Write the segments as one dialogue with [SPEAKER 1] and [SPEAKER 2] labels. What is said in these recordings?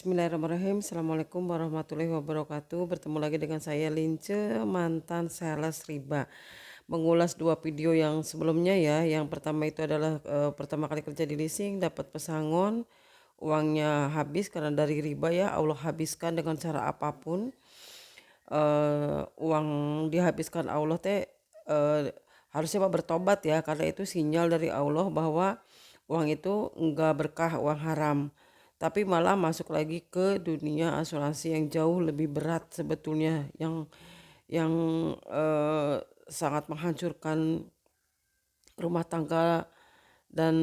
[SPEAKER 1] Bismillahirrahmanirrahim. Assalamualaikum warahmatullahi wabarakatuh. Bertemu lagi dengan saya Lince, mantan sales riba. Mengulas dua video yang sebelumnya ya. Yang pertama itu adalah pertama kali kerja di leasing, dapat pesangon, uangnya habis karena dari riba ya. Allah habiskan dengan cara apapun. Uang dihabiskan Allah teh harusnya mah bertobat ya, karena itu sinyal dari Allah bahwa uang itu enggak berkah, uang haram, tapi malah masuk lagi ke dunia asuransi yang jauh lebih berat sebetulnya, yang sangat menghancurkan rumah tangga dan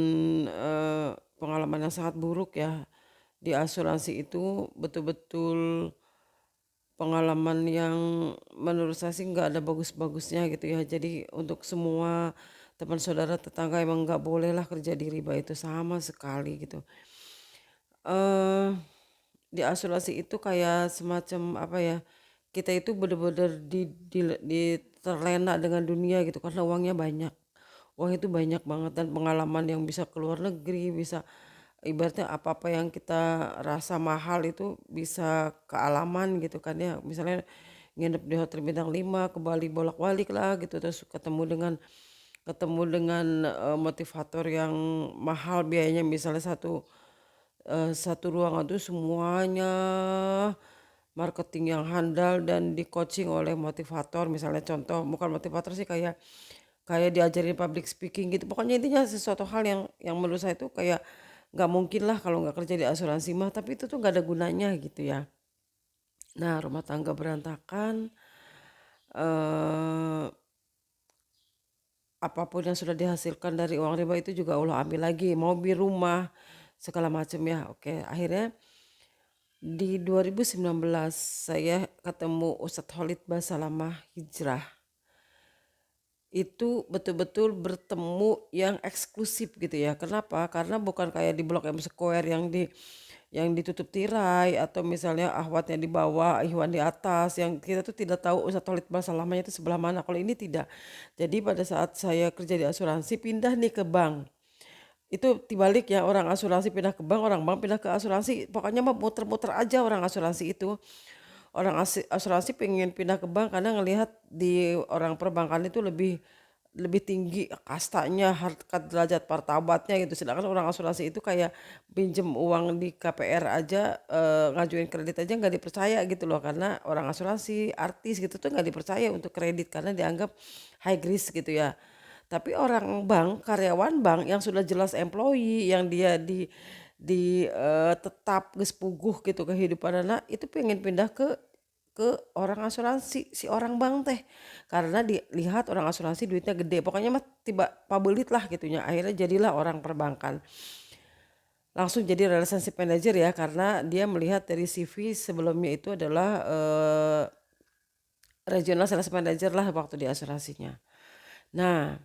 [SPEAKER 1] pengalaman yang sangat buruk ya. Di asuransi itu betul-betul pengalaman yang menurut saya sih nggak ada bagus-bagusnya gitu ya. Jadi untuk semua teman saudara tetangga emang nggak boleh lah kerja di riba itu sama sekali gitu. eh di asuransi itu kayak semacam apa ya, kita itu bener-bener di terlena dengan dunia gitu karena uangnya banyak. Uang itu banyak banget dan pengalaman yang bisa ke luar negeri, bisa ibaratnya apa-apa yang kita rasa mahal itu bisa kealaman gitu kan ya. Misalnya nginep di hotel bintang 5 ke Bali bolak-balik lah gitu, terus ketemu dengan motivator yang mahal biayanya, misalnya satu ruangan tuh semuanya marketing yang handal dan di coaching oleh motivator, misalnya contoh bukan motivator sih, kayak kayak diajarin public speaking gitu, pokoknya intinya sesuatu hal yang menurut saya itu kayak nggak mungkin lah kalau nggak kerja di asuransi mah, tapi itu tuh nggak ada gunanya gitu ya. Nah, rumah tangga berantakan, eh, apapun yang sudah dihasilkan dari uang riba itu juga Allah ambil lagi, mobil, rumah, segala macam ya. Oke, akhirnya di 2019 saya ketemu Ustadz Khalid Basalamah Hijrah. Itu betul-betul bertemu yang eksklusif gitu ya. Kenapa? Karena bukan kayak di Blok M Square yang ditutup tirai, atau misalnya ahwatnya di bawah, Ikhwan di atas, yang kita tuh tidak tahu Ustadz Khalid Basalamahnya itu sebelah mana. Kalau ini tidak. Jadi pada saat saya kerja di asuransi pindah nih ke bank. Itu dibalik ya, orang asuransi pindah ke bank, orang bank pindah ke asuransi. Pokoknya mah muter-muter aja orang asuransi itu. Orang asuransi pengen pindah ke bank karena ngelihat di orang perbankan itu lebih lebih tinggi kastanya, harkat derajat martabatnya gitu. Sedangkan orang asuransi itu kayak pinjem uang di KPR aja, ngajuin kredit aja nggak dipercaya gitu loh, karena orang asuransi artis gitu tuh nggak dipercaya untuk kredit karena dianggap high risk gitu ya. Tapi orang bank, karyawan bank yang sudah jelas employee, yang dia tetap geus puguh gitu kehidupan anak, itu pengen pindah ke orang asuransi, si orang bank teh, karena dilihat orang asuransi duitnya gede, pokoknya mah tiba pabelit lah gitunya. Akhirnya jadilah orang perbankan, langsung jadi relationship manager ya, karena dia melihat dari CV sebelumnya itu adalah regional sales manager lah waktu di asuransinya. Nah,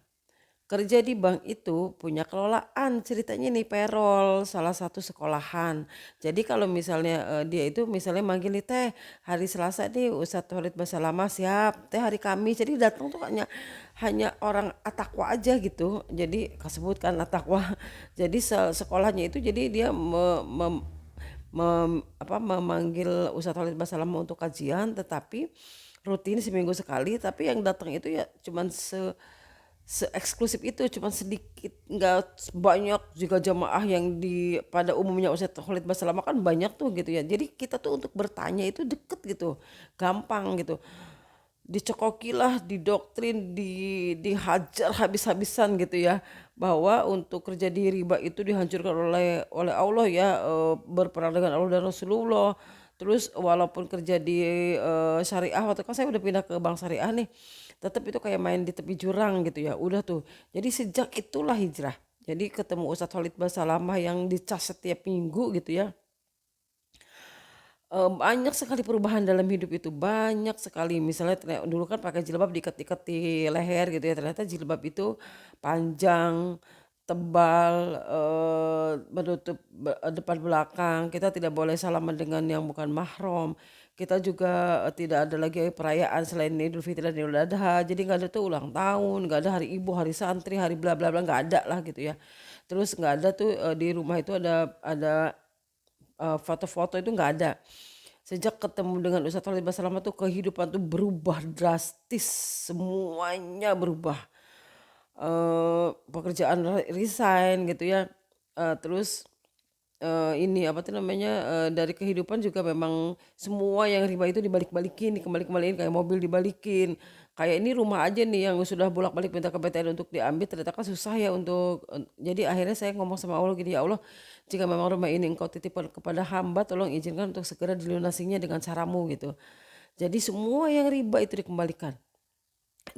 [SPEAKER 1] kerja di bank itu punya kelolaan, ceritanya nih payroll salah satu sekolahan. Jadi kalau misalnya dia itu misalnya manggil nih, teh hari Selasa nih Ustadz Khalid Basalamah siap, teh hari Kamis. Jadi datang tuh hanya hanya orang atakwa aja gitu. Jadi kasebut kan atakwa. Jadi sekolahnya itu jadi dia memanggil Ustadz Khalid Basalamah untuk kajian, tetapi rutin seminggu sekali. Tapi yang datang itu ya cuman eksklusif itu, cuman sedikit, nggak banyak juga jamaah yang di pada umumnya. Ustadz Khalid Basalamah kan banyak tuh gitu ya, jadi kita tuh untuk bertanya itu deket gitu, gampang gitu. Dicekokilah, didoktrin, dihajar habis-habisan gitu ya, bahwa untuk kerja di riba itu dihancurkan oleh Allah ya, berperang dengan Allah dan Rasulullah. Terus walaupun kerja di syariah, waktu kan saya udah pindah ke bank syariah nih, tetap itu kayak main di tepi jurang gitu ya, udah tuh. Jadi sejak itulah hijrah, jadi ketemu Ustadz Khalid Basalamah yang dicas setiap minggu gitu ya. Banyak sekali perubahan dalam hidup itu, banyak sekali. Misalnya dulu kan pakai jilbab diikat-ikat di leher gitu ya, ternyata jilbab itu panjang, tebal, menutup depan belakang. Kita tidak boleh salaman dengan yang bukan mahram. Kita juga tidak ada lagi perayaan selain Idul Fitri dan Idul Adha. Jadi nggak ada tuh ulang tahun, nggak ada hari ibu, hari santri, hari bla bla bla, nggak ada lah gitu ya. Terus nggak ada tuh di rumah itu ada foto-foto itu nggak ada. Sejak ketemu dengan Ustadz Khalid Basalamah tuh kehidupan tuh berubah drastis, semuanya berubah. Pekerjaan resign gitu ya. Terus ini apa tuh namanya, dari kehidupan juga memang semua yang riba itu dibalik-balikin, dikembali-kembaliin, kayak mobil dibalikin. Kayak ini rumah aja nih yang sudah bolak-balik minta ke BTN untuk diambil, ternyata kan susah ya untuk, jadi akhirnya saya ngomong sama Allah gini, "Ya Allah, jika memang rumah ini Engkau titipkan kepada hamba, tolong izinkan untuk segera dilunasinya dengan caramu," gitu. Jadi semua yang riba itu dikembalikan.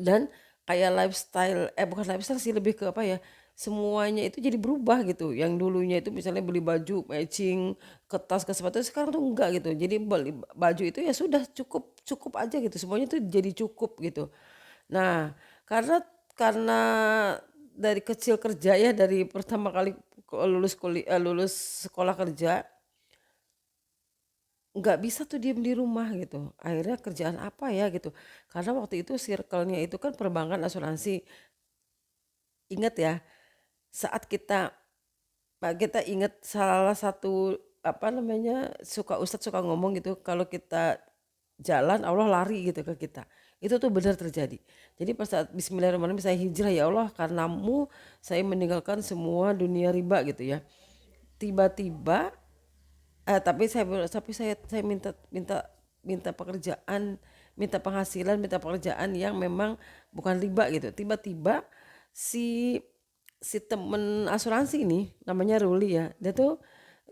[SPEAKER 1] Dan kayak lifestyle, bukan lifestyle sih, lebih ke apa ya, semuanya itu jadi berubah gitu. Yang dulunya itu misalnya beli baju matching ke tas ke sepatu, sekarang tuh enggak gitu. Jadi beli baju itu ya sudah cukup cukup aja gitu, semuanya tuh jadi cukup gitu. Nah, karena dari kecil kerja ya, dari pertama kali lulus kuliah, lulus sekolah kerja, nggak bisa tuh diem di rumah gitu. Akhirnya kerjaan apa ya gitu. Karena waktu itu circle-nya itu kan perbankan, asuransi. Ingat ya, saat kita ingat salah satu apa namanya, Ustadz suka ngomong gitu, kalau kita jalan Allah lari gitu ke kita. Itu tuh benar terjadi. Jadi pas saat Bismillahirrahmanirrahim saya hijrah, ya Allah karenamu saya meninggalkan semua dunia riba gitu ya. Tiba-tiba tapi saya minta minta minta pekerjaan, minta penghasilan, minta pekerjaan yang memang bukan riba gitu. Tiba-tiba si si temen asuransi ini namanya Ruli ya, dia tuh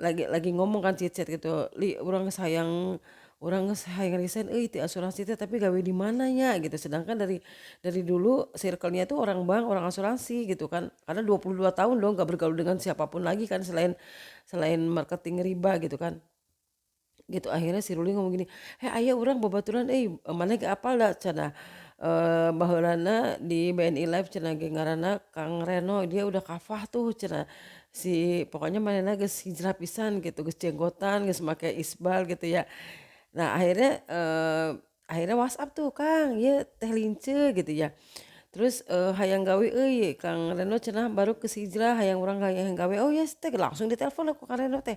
[SPEAKER 1] lagi ngomong kan, chat gitu, "Li, orang sayang resign ti asuransi teh, tapi gawe di mananya gitu." Sedangkan dari dulu circle-nya itu orang bank, orang asuransi gitu kan. Karena 22 tahun dong gak bergaul dengan siapapun lagi kan, selain selain marketing riba gitu kan. Gitu akhirnya si Ruli ngomong gini, "Heh aya urang babaturan maneh ge apal da?" cenah. Baheulana di BNI Live cenah ge ngaranna Kang Reno, dia udah kafah tuh cenah. Pokoknya manehna geus hijrah pisan gitu, geus jenggotan, geus make isbal gitu ya. Nah akhirnya WhatsApp tuh, "Kang, ieu teh lince," gitu ya. Terus, "Hayang gawe euy Kang Reno cenah baru geus hijrah, hayang gawe." "Oh ya teh," langsung ditelepon ku Kang Reno teh.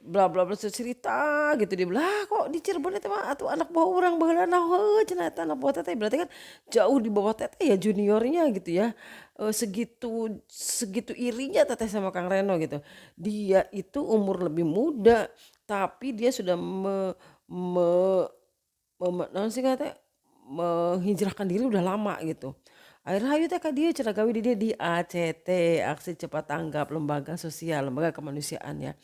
[SPEAKER 1] Bla bla bla cerita gitu, dia bilang, "Lah kok di Cirebon eta mah atuh anak buah urang baheulana heueuh," cenah, "eta anak buah teteh." Berarti kan jauh di bawah teteh ya, juniornya gitu ya. Segitu segitu irinya teteh sama Kang Reno gitu. Dia itu umur lebih muda, tapi dia sudah me naon sih Kak teh, menghijrahkan diri udah lama gitu. Akhirnya hayu teh ka dieu cenah gawe di dieu di ACT, Aksi Cepat Tanggap, lembaga sosial, lembaga kemanusiaan ya.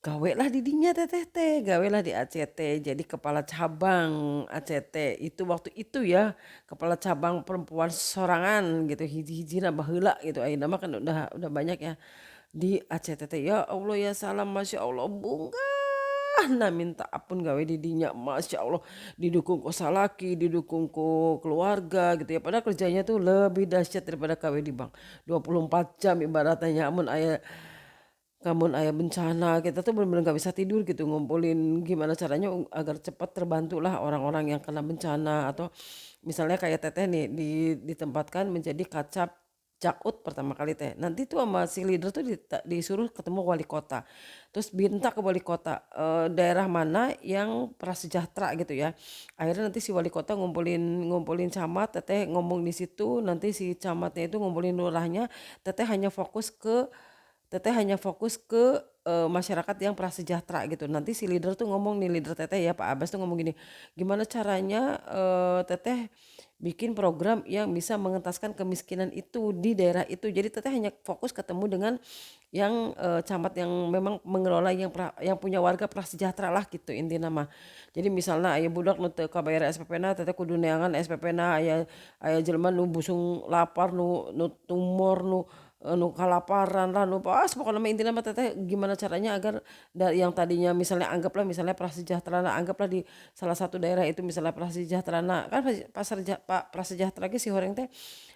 [SPEAKER 1] Gawelah di dinya teteh teh, gawelah di ACT jadi kepala cabang ACT. Itu waktu itu ya, kepala cabang perempuan sorangan gitu, hiji-hijina baheula gitu. Ayeuna mah kan udah banyak ya di ACT teh. Ya Allah ya salam, Masya Allah bunga. Nah minta ampun gawe di dinya, Masya Allah, didukung ku salaki, didukung ku keluarga gitu ya. Padahal kerjanya tuh lebih dahsyat daripada gawe di bank. 24 jam ibaratnya, aya bencana, kita tuh bener-bener gak bisa tidur gitu, ngumpulin gimana caranya agar cepat terbantulah orang-orang yang kena bencana. Atau misalnya kayak teteh nih ditempatkan menjadi kacap Jakut pertama kali teh. Nanti tuh sama si leader tuh disuruh ketemu wali kota. Terus minta ke wali kota, daerah mana yang prasejahtera gitu ya. Akhirnya nanti si wali kota ngumpulin ngumpulin camat, teteh ngomong di situ, nanti si camatnya itu ngumpulin lurahnya, teteh hanya fokus ke masyarakat yang prasejahtera gitu. Nanti si leader tuh ngomong nih, leader teteh ya Pak Abbas tuh ngomong gini, "Gimana caranya teteh bikin program yang bisa mengentaskan kemiskinan itu di daerah itu." Jadi teteh hanya fokus ketemu dengan yang camat yang memang mengelola yang punya warga prasejahtera lah gitu intinya mah. Jadi misalnya aya budak nu teu kabayar SPP-na, teteh kudu neangan SPP-na. Aya aya jelema nu busung lapar, nu nu tumor, nu kalaparan lah, pokoknya mah intinya mah teteh gimana caranya agar dari yang tadinya misalnya prasejahtera, anggaplah di salah satu daerah itu misalnya prasejahtera, kan prasejahtera ge si horeng teh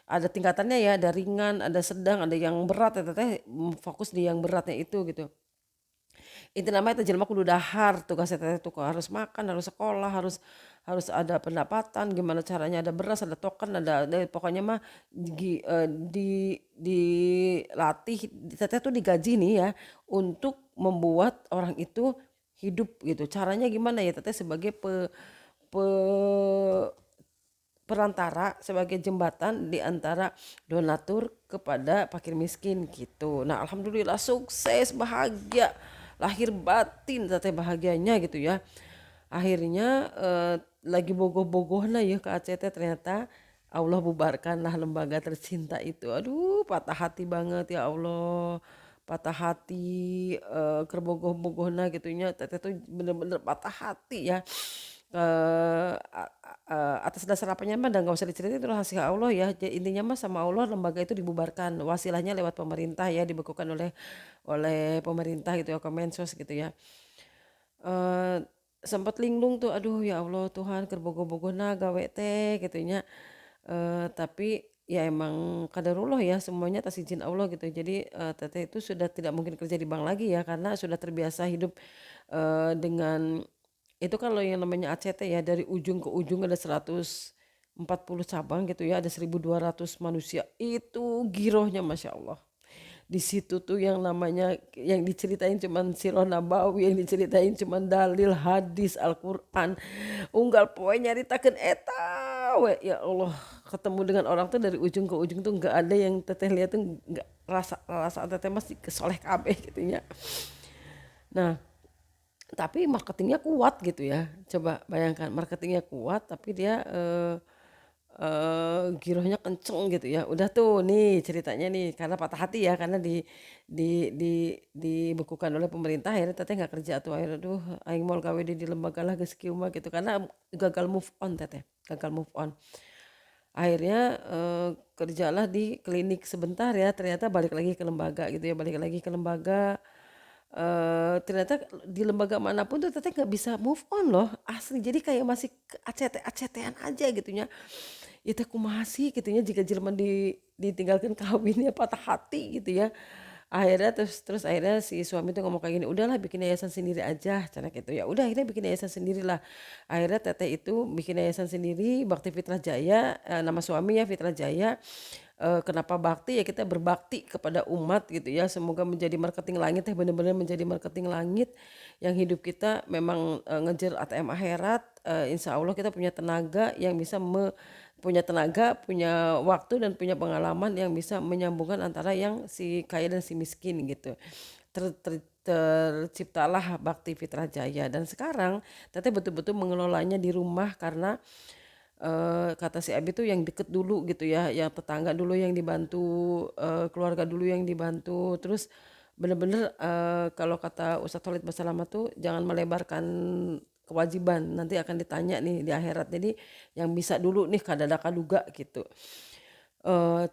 [SPEAKER 1] ada tingkatannya ya, ada ringan, ada sedang, ada yang berat, teteh fokus di yang beratnya itu gitu. itu namanya teh jelema kudu dahar, tugas teteh tuh harus makan, harus sekolah, harus harus ada pendapatan, gimana caranya ada beras, ada token, ada pokoknya mah dilatih teteh tuh digaji nih ya untuk membuat orang itu hidup gitu. Caranya gimana ya teteh sebagai pe- perantara, sebagai jembatan di antara donatur kepada fakir miskin gitu. Nah, alhamdulillah sukses, bahagia, lahir batin teteh bahagianya gitu ya. Akhirnya lagi bogoh-bogohna ya ke ACT, ternyata Allah bubarkanlah lembaga tercinta itu. Aduh, patah hati banget ya Allah. Patah hati kerbogoh-bogohna gitunya. Teteh tuh bener-bener patah hati ya. Atas dasar apanya mah dan gak usah diceritain, itu rahasia Allah ya. Jadi intinya mah sama Allah lembaga itu dibubarkan. Wasilahnya lewat pemerintah ya, dibekukan oleh oleh pemerintah gitu ya, Kemensos gitu ya. eh Sempat linglung tuh, aduh ya Allah Tuhan kerbogo-bogona gawe teh gitunya. Tapi ya emang kadarullah ya, semuanya atas izin Allah gitu. Jadi teteh itu sudah tidak mungkin kerja di bank lagi ya, karena sudah terbiasa hidup dengan itu. Kalau yang namanya ACT ya, dari ujung ke ujung ada 140 cabang gitu ya, ada 1.200 manusia, itu girohnya Masya Allah. Di situ tuh yang namanya yang diceritain cuman sirah nabawi, yang diceritain cuman dalil hadis Al-Quran, unggal poe nyaritakeun eta we. Ya Allah, ketemu dengan orang tuh dari ujung ke ujung tuh nggak ada yang teteh lihat tuh, nggak rasa rasa teteh masih kesoleh kabeh gitu ya. Nah, tapi marketingnya kuat gitu ya, coba bayangkan marketingnya kuat tapi dia girohnya kenceng gitu ya. Udah tuh nih ceritanya nih, karena patah hati ya, karena dibekukan oleh pemerintah, akhirnya teteh nggak kerja tuh. Akhirnya aduh aing mau gawe di lembaga lah geus kieu mah gitu, karena gagal move on teteh, gagal move on. Akhirnya kerjalah di klinik sebentar ya, ternyata balik lagi ke lembaga gitu ya, balik lagi ke lembaga. Ternyata di lembaga manapun tuh teteh nggak bisa move on loh, asli. Jadi kayak masih ACT-ACT-an aja gitunya. Itu kumaha sih gitunya jika Jerman ditinggalkan kawin ya, patah hati gitu ya. Akhirnya terus akhirnya si suami tuh ngomong kayak gini, udahlah bikin yayasan sendiri aja cana gitu ya. Udah akhirnya bikin yayasan sendiri lah. Akhirnya teteh itu bikin yayasan sendiri, Bakti Fitrah Jaya, nama suami ya Fitrah Jaya. Kenapa bakti ya, kita berbakti kepada umat gitu ya. Semoga menjadi marketing langit ya, benar-benar menjadi marketing langit yang hidup kita memang ngejar ATM akhirat. Insya Allah kita punya tenaga yang bisa punya tenaga, punya waktu dan punya pengalaman yang bisa menyambungkan antara yang si kaya dan si miskin gitu. Terciptalah Bakti Fitrah Jaya, dan sekarang teteh betul-betul mengelolanya di rumah karena kata si Abi tuh yang deket dulu gitu ya, yang tetangga dulu yang dibantu, keluarga dulu yang dibantu. Terus bener-bener kalau kata Ustadz Khalid Basalamah tuh jangan melebarkan kewajiban, nanti akan ditanya nih di akhirat. Jadi yang bisa dulu nih kadada kaduga gitu.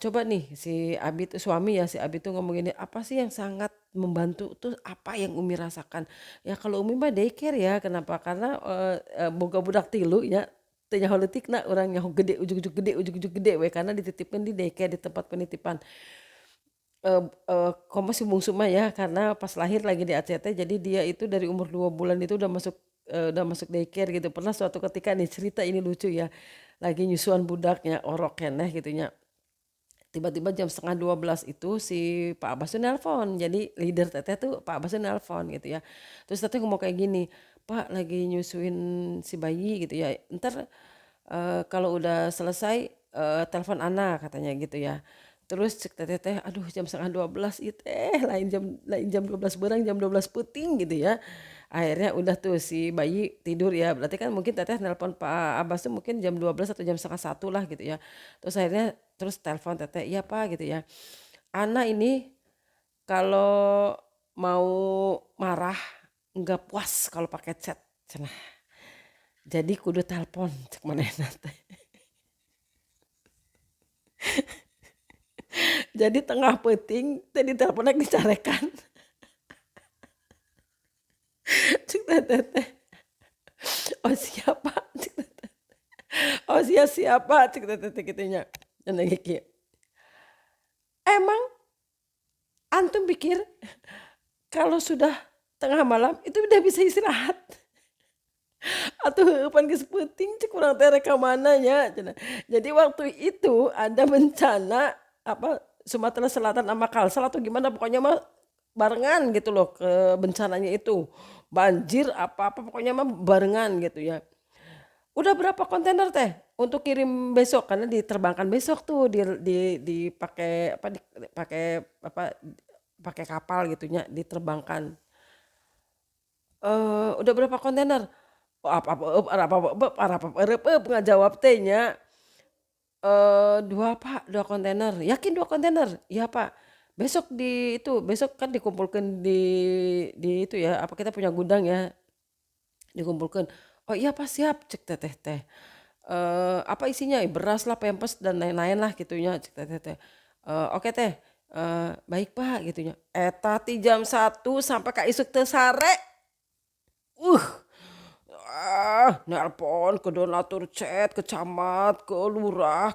[SPEAKER 1] Coba nih si Abi tuh suami ya, si Abi tuh ngomong gini, apa sih yang sangat membantu tuh, apa yang Umi rasakan? Ya kalau Umi mah daycare ya, kenapa? Karena boga budak tilu ya, teu nyaho leutikna, urang nyaho gede, ujug-ujug gede we, karena dititipkan di daycare, di tempat penitipan. Komo si bungsu mah ya, karena pas lahir lagi di ACT, jadi dia itu dari umur 2 bulan itu udah masuk daycare gitu. Pernah suatu ketika nih cerita ini lucu ya, lagi nyusuan budaknya orok keneh gitunya. Tiba-tiba jam setengah 12 itu si Pak Abbas tuh nelpon. Jadi leader teteh tuh Pak Abbas tuh nelpon gitu ya. Terus teteh ngomong kayak gini, Pak lagi nyusuin si bayi gitu ya. Ntar kalau udah selesai telepon Ana katanya gitu ya. Terus cek teteh teh, aduh jam setengah 12 itu lain jam 12 berang, jam 12 puting gitu ya. Akhirnya udah tuh si bayi tidur ya. Berarti kan mungkin teteh nelpon Pak Abbas tuh mungkin jam 12 atau jam setengah satu lah gitu ya. Terus akhirnya terus telepon teteh, iya Pak gitu ya. Ana ini kalau mau marah nggak puas kalau pakai chat cenah. Jadi kudu telepon cek mana teh. Jadi tengah peting tadi teleponnya dicarekan. Cek teteh. Oh siapa? Cek teteh. Oh siapa? Cek teteh gitunya. Dan lagi kieu. Emang antum pikir kalau sudah tengah malam itu udah bisa istirahat. Atuh heueupan geus peuting cek urang teh rek ka mana nya cenah. Jadi waktu itu ada bencana apa Sumatera Selatan sama Kalsel atau gimana pokoknya mah barengan gitu loh ke bencananya itu. Banjir apa-apa pokoknya mah barengan gitu ya. Udah berapa kontainer teh untuk kirim besok karena diterbangkan besok tuh dipakai apa pakai apa pakai kapal gitunya diterbangkan. Udah berapa kontainer? Apa ngajawab teh nya, 2 Pak, 2 kontainer. Yakin 2 kontainer? Iya Pak. Besok besok kan dikumpulkan di itu ya, apa kita punya gudang ya, dikumpulkan. Oh iya Pak siap, cek teteh teh. Apa isinya? Beras lah, pempes dan lain-lain lah gitunya, cek teteh teh. Oke teh, baik Pak gitunya. Eta ti jam 1 sampai ka isuk teu sare. Uh. Nelpon ke donatur chat, ke camat, ke lurah,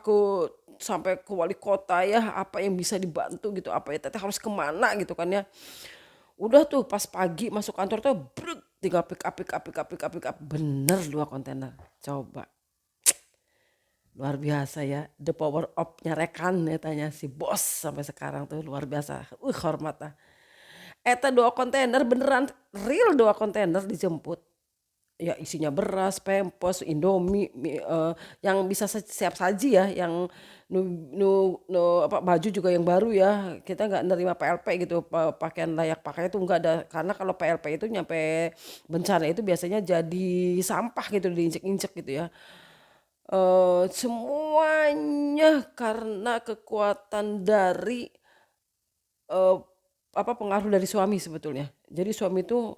[SPEAKER 1] sampai ke wali kota ya, apa yang bisa dibantu gitu, apa ya teteh harus kemana gitu kan ya. Udah tuh pas pagi masuk kantor tuh brek, 3 pick up, bener 2 kontainer. Coba, luar biasa ya, the power of nyarekan ya tanya si bos sampai sekarang tuh luar biasa. Hormat ah. Eta 2 kontainer beneran real 2 kontainer dijemput. Ya isinya beras, pempes, Indomie, yang bisa siap saji ya, yang nu nu nu apa, baju juga yang baru ya. Kita nggak nerima PLP gitu, pakaian layak pakai itu nggak ada. Karena kalau PLP itu nyampe bencana itu biasanya jadi sampah gitu, diinjek-injek gitu ya. Semuanya karena kekuatan dari Eee, apa, pengaruh dari suami sebetulnya. Jadi suami itu,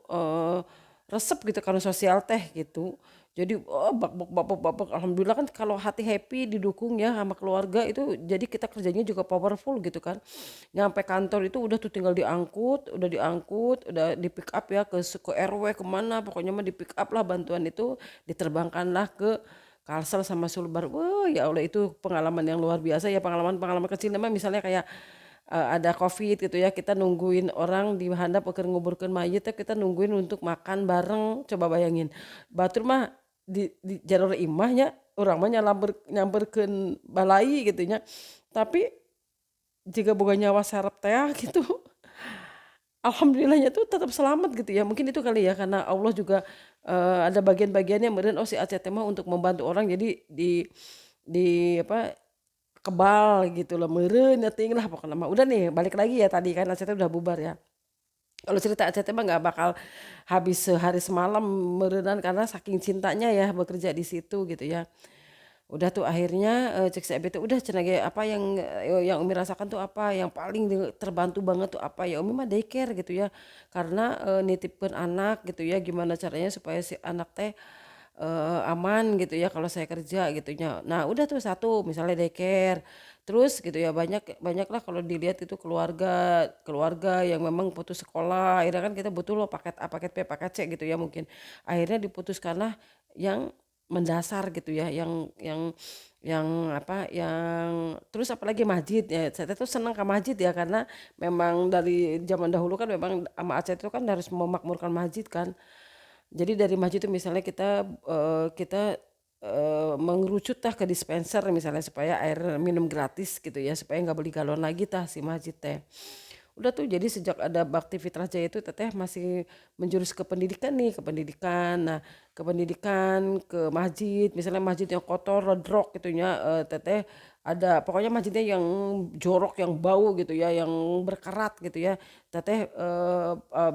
[SPEAKER 1] resep gitu karena sosial teh gitu. Jadi, oh, bak alhamdulillah kan kalau hati happy didukung ya sama keluarga itu jadi kita kerjanya juga powerful gitu kan. Nyampe kantor itu udah tuh tinggal diangkut, udah di-pick up ya ke RW ke mana pokoknya mah di-pick up lah bantuan itu diterbangkanlah ke Kalsel sama Sulbar. Wah, ya Allah itu pengalaman yang luar biasa ya, pengalaman-pengalaman kecil mah misalnya kayak ada Covid gitu ya, kita nungguin orang di handap keur nguburkeun mayit teh kita nungguin untuk makan bareng, coba bayangin. Batur mah di jalur imah nya, urang mah nyamperkeun balai gitu nya. Tapi jika boga nyawa sarep teh gitu, alhamdulillahnya tuh tetap selamat gitu ya. Mungkin itu kali ya karena Allah juga, ada bagian-bagiannya meureun oh si Aceh teh mah untuk membantu orang jadi di apa kebal gitu loh, meureun teuing lah pokokna mah. Udah nih balik lagi ya tadi kan Aceh teh udah bubar ya. Kalau cerita Aceh teh mah nggak bakal habis sehari semalam meureunan karena saking cintanya ya bekerja di situ gitu ya. Udah tuh akhirnya, cek si Abi tuh, "Udah cenah ge apa yang Umi rasakan tuh apa, yang paling terbantu banget tuh apa?" Ya Umi mah daycare gitu ya. Karena, nitipkeun anak gitu ya, gimana caranya supaya si anak teh aman gitu ya kalau saya kerja gitu nya. Nah udah tuh satu misalnya daycare, terus gitu ya banyaklah kalau dilihat itu keluarga keluarga yang memang putus sekolah, akhirnya kan kita butuh loh paket A, paket B, paket C gitu ya mungkin. Akhirnya diputuskanlah yang mendasar gitu ya, yang apa, yang terus apalagi masjid ya, saya tuh senang ke masjid ya karena memang dari zaman dahulu kan memang sama Aceh itu kan harus memakmurkan masjid kan. Jadi dari masjid itu misalnya kita mengerucut tah ke dispenser misalnya supaya air minum gratis gitu ya supaya nggak beli galon lagi tah si masjid teh. Udah tuh jadi sejak ada Bakti Fitrah Jaya itu teteh masih menjurus ke pendidikan nih ke pendidikan. Nah ke pendidikan ke masjid misalnya masjid yang kotor redrok gitu ya, teteh ada pokoknya masjidnya yang jorok yang bau gitu ya yang berkerat gitu ya teteh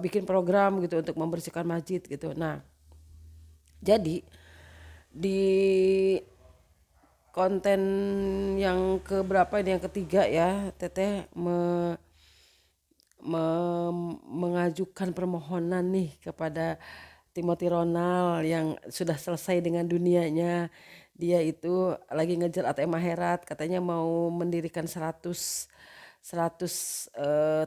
[SPEAKER 1] bikin program gitu untuk membersihkan masjid gitu. Nah jadi di konten yang keberapa ini yang ketiga ya teteh mengajukan permohonan nih kepada Timothy Ronald yang sudah selesai dengan dunianya. Dia itu lagi ngejar ATM akhirat, katanya mau mendirikan 100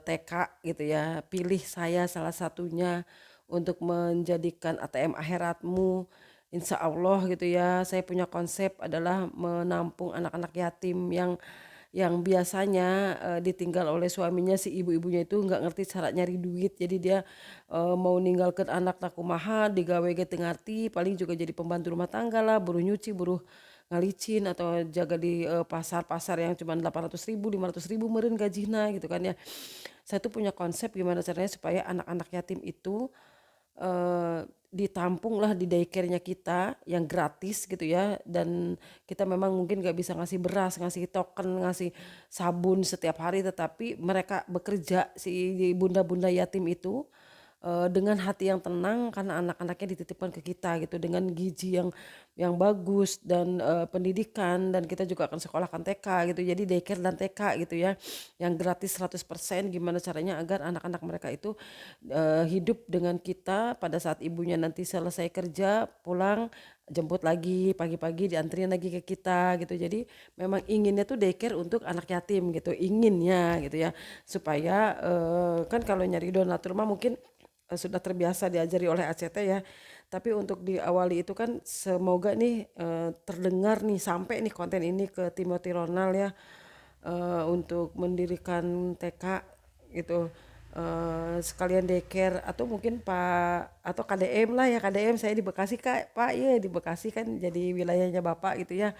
[SPEAKER 1] TK gitu ya. Pilih saya salah satunya untuk menjadikan ATM akhiratmu. Insya Allah gitu ya. Saya punya konsep adalah menampung anak-anak yatim yang biasanya ditinggal oleh suaminya, si ibu-ibunya itu nggak ngerti cara nyari duit, jadi dia mau ninggalkan anak nak kumaha digawe ge teu ngarti, paling juga jadi pembantu rumah tangga lah, buruh nyuci, buruh ngalicin, atau jaga di pasar-pasar yang cuma 800.000 500.000 meureun gajina gitu kan ya. Saya tuh punya konsep gimana caranya supaya anak-anak yatim itu ditampung lah di daycare-nya kita yang gratis gitu ya, dan kita memang mungkin gak bisa ngasih beras, ngasih token, ngasih sabun setiap hari, tetapi mereka bekerja, si bunda-bunda yatim itu dengan hati yang tenang karena anak-anaknya dititipkan ke kita gitu, dengan gizi yang bagus dan pendidikan, dan kita juga akan sekolahkan TK gitu, jadi daycare dan TK gitu ya yang gratis 100%. Gimana caranya agar anak-anak mereka itu hidup dengan kita pada saat ibunya nanti selesai kerja pulang, jemput lagi pagi-pagi, dianterin lagi ke kita gitu. Jadi memang inginnya tuh daycare untuk anak yatim gitu, inginnya gitu ya, supaya kan kalau nyari donatur mah mungkin sudah terbiasa diajari oleh ACT ya. Tapi untuk diawali itu kan semoga nih terdengar nih, sampai nih konten ini ke Timothy Ronald ya, untuk mendirikan TK gitu, sekalian daycare, atau mungkin Pak atau KDM lah ya, KDM saya di Bekasi Kak, Pak ya di Bekasi kan jadi wilayahnya Bapak gitu ya.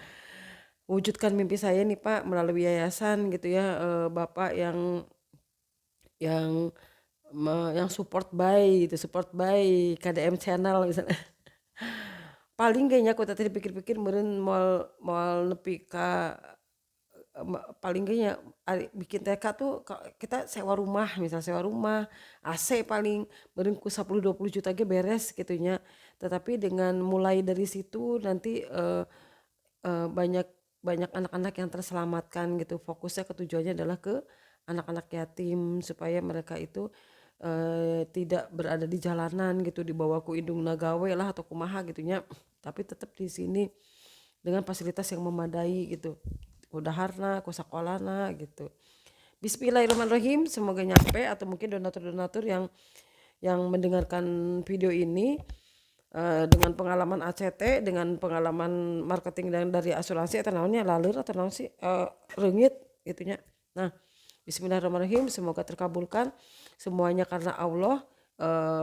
[SPEAKER 1] Wujudkan mimpi saya nih Pak melalui yayasan gitu ya, Bapak yang yang support by KDM channel misalnya. Paling kayaknya aku tadi pikir-pikir meureun moal nepi ka paling kayaknya bikin TK tuh kita sewa rumah, misal sewa rumah AC paling meureun ku 10-20 juta ge beres gitunya. Tetapi dengan mulai dari situ nanti banyak banyak anak-anak yang terselamatkan gitu. Fokusnya ke tujuannya adalah ke anak-anak yatim supaya mereka itu tidak berada di jalanan gitu, dibawa ku indung nagawe lah atau kumaha gitunya, tapi tetap di sini dengan fasilitas yang memadai gitu, udaharna ku sakolana gitu. Bismillahirrahmanirrahim, semoga nyampe, atau mungkin donatur-donatur yang mendengarkan video ini dengan pengalaman ACT, dengan pengalaman marketing dan dari asuransi atau naonnya laleur atau naon sih reungit gitunya. Nah, bismillahirrahmanirrahim, semoga terkabulkan semuanya karena Allah.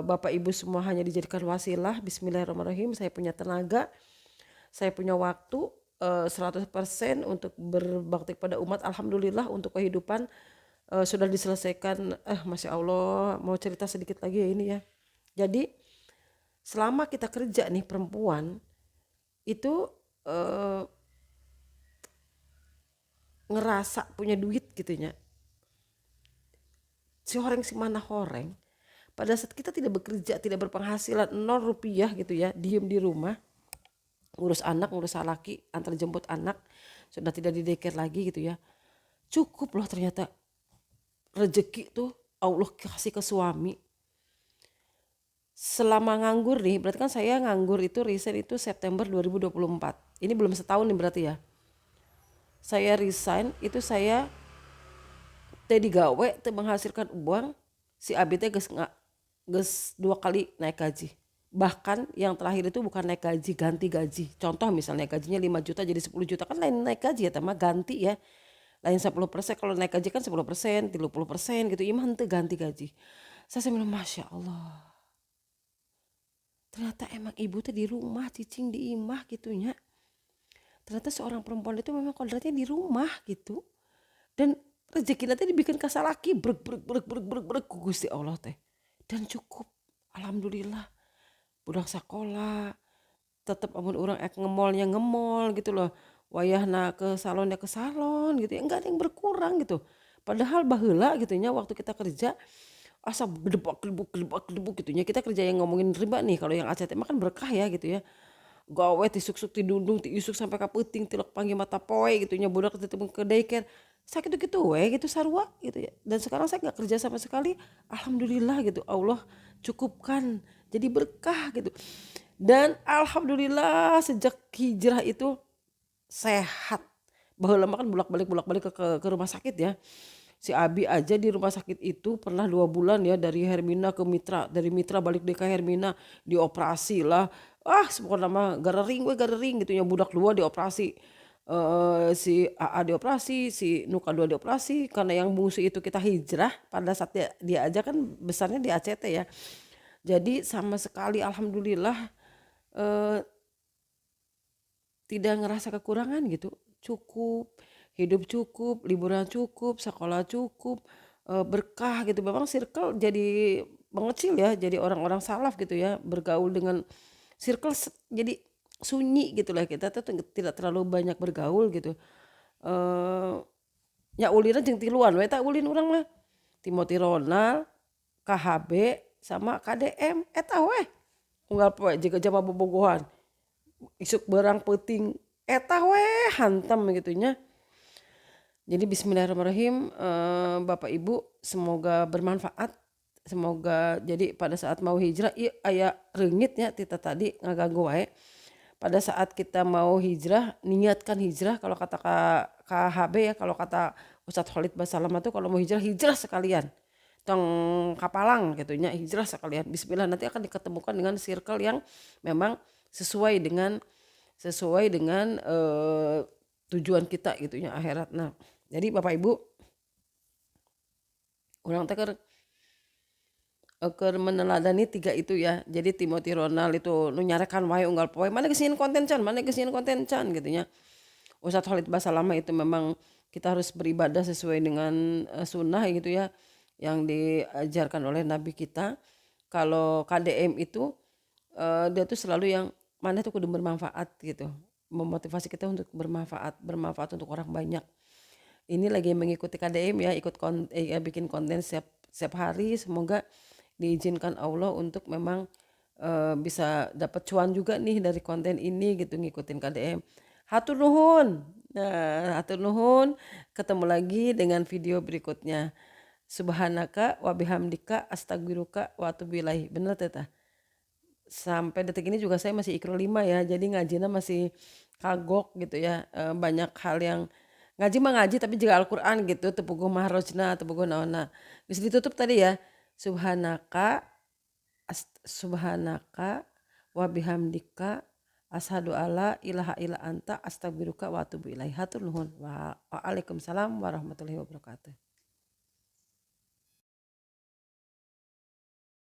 [SPEAKER 1] Bapak Ibu semua hanya dijadikan wasilah. Bismillahirrahmanirrahim, saya punya tenaga, saya punya waktu 100% untuk berbakti pada umat. Alhamdulillah untuk kehidupan sudah diselesaikan. Masya Allah, mau cerita sedikit lagi ya ini ya. Jadi selama kita kerja nih perempuan itu ngerasa punya duit gitunya, si horeng si mana horeng, pada saat kita tidak bekerja, tidak berpenghasilan 0 rupiah gitu ya, diem di rumah ngurus anak, ngurus laki, antar jemput anak, sudah tidak di daycare lagi gitu ya, cukup loh ternyata rezeki tuh Allah kasih ke suami. Selama nganggur nih, berarti kan saya nganggur itu resign itu September 2024. Ini belum setahun nih berarti ya. Saya resign itu saya teh digawe, teh menghasilkan uang, si abi teh geus 2 kali naik gaji. Bahkan yang terakhir itu bukan naik gaji, ganti gaji. Contoh misalnya gajinya 5 juta jadi 10 juta, kan lain naik gaji ya, mah ganti ya. Lain 10%, kalau naik gaji kan 10%, 30% gitu. Imah henteu ganti gaji. Saya bilang Masya Allah. Ternyata emang ibu tuh di rumah, cicing di imah gitunya. Ternyata seorang perempuan itu memang kodratnya di rumah gitu. Dan rezeki nanti dibikin kasar laki, brek Gusti Allah teh. Dan cukup, alhamdulillah. Budak sekolah, tetap amun orang ngemolnya ngemol gitu loh. Wayahna ke salonnya ke salon gitu ya. Enggak ada yang berkurang gitu. Padahal baheula gitu nya waktu kita kerja asa gedebak gitu nya. Kita kerja yang ngomongin riba nih, kalau yang ACT mah kan berkah ya gitu ya. Gawe tisuk-suk ti dundung ti isuk sampai ka peuting tilek panggil mata poe gitu nya, budak tetep ke daycare. Sakit gitu we gitu sarua gitu ya. Dan sekarang saya nggak kerja sama sekali. Alhamdulillah gitu. Allah cukupkan. Jadi berkah gitu. Dan alhamdulillah sejak hijrah itu sehat. Baheula mah kan bolak-balik ke rumah sakit ya. Si Abi aja di rumah sakit itu pernah 2 bulan ya, dari Hermina ke Mitra, dari Mitra balik deh ke Hermina, dioperasi lah. Semoga nama garering gitu ya, budak 2 dioperasi. si AA dioperasi, si Nuka 2 dioperasi, karena yang bungsu itu kita hijrah pada saat dia aja kan besarnya di ACT ya. Jadi sama sekali alhamdulillah eh, tidak ngerasa kekurangan gitu. Cukup, hidup cukup, liburan cukup, sekolah cukup, berkah gitu. Memang circle jadi mengecil ya, jadi orang-orang salaf gitu ya, bergaul dengan circle jadi sunyi gitu lah, kita tuh tidak terlalu banyak bergaul gitu. Eh ya ulin jeung tiluan we tak ulin urang mah. Timothy Ronald, KHB sama KDM eta weh. Unggal poe jika jama bobogohan. Isuk berang peuting eta weh hantem gitu nya. Jadi bismillahirrahmanirrahim, Bapak Ibu semoga bermanfaat. Semoga jadi pada saat mau hijrah ieu aya reungit nya tita tadi ngaganggu wae. Pada saat kita mau hijrah, niatkan hijrah kalau kata KHB ya, kalau kata Ustadz Khalid Basalamah tuh kalau mau hijrah, hijrah sekalian. Tong kapalang gitu nya, hijrah sekalian. Bismillah, nanti akan diketemukan dengan circle yang memang sesuai dengan tujuan kita gitu ya akhirat. Nah, jadi Bapak Ibu, urang teh keur meneladani 3 itu ya. Jadi Timothy Ronald itu nu nyarekan wae unggal poe, mana geus konten can gitu nya. Ustadz Khalid Basalamah itu memang kita harus beribadah sesuai dengan sunnah gitu ya, yang diajarkan oleh Nabi kita. Kalau KDM itu dia tuh selalu yang mana tuh kudu bermanfaat gitu, memotivasi kita untuk bermanfaat untuk orang banyak. Ini lagi mengikuti KDM ya, bikin konten setiap hari, semoga diizinkan Allah untuk memang bisa dapat cuan juga nih dari konten ini gitu, ngikutin KDM. Hatur nuhun. Nah, hatur nuhun. Ketemu lagi dengan video berikutnya. Subhanaka wa bihamdika astagfiruka wa atubu ilaih. Bener teh. Sampai detik ini juga saya masih ikro 5 ya. Jadi ngajinya masih kagok gitu ya. Banyak hal yang ngaji mah ngaji tapi juga Al-Qur'an gitu, tepuguh mahrojna, tepuguh naonna. Bisa ditutup tadi ya. Subhanaka wa bihamdika ashadu alla ilaha illa anta astagfiruka wa atubu ilaih. Hatur nuhun. Waalaikumsalam warahmatullahi wabarakatuh.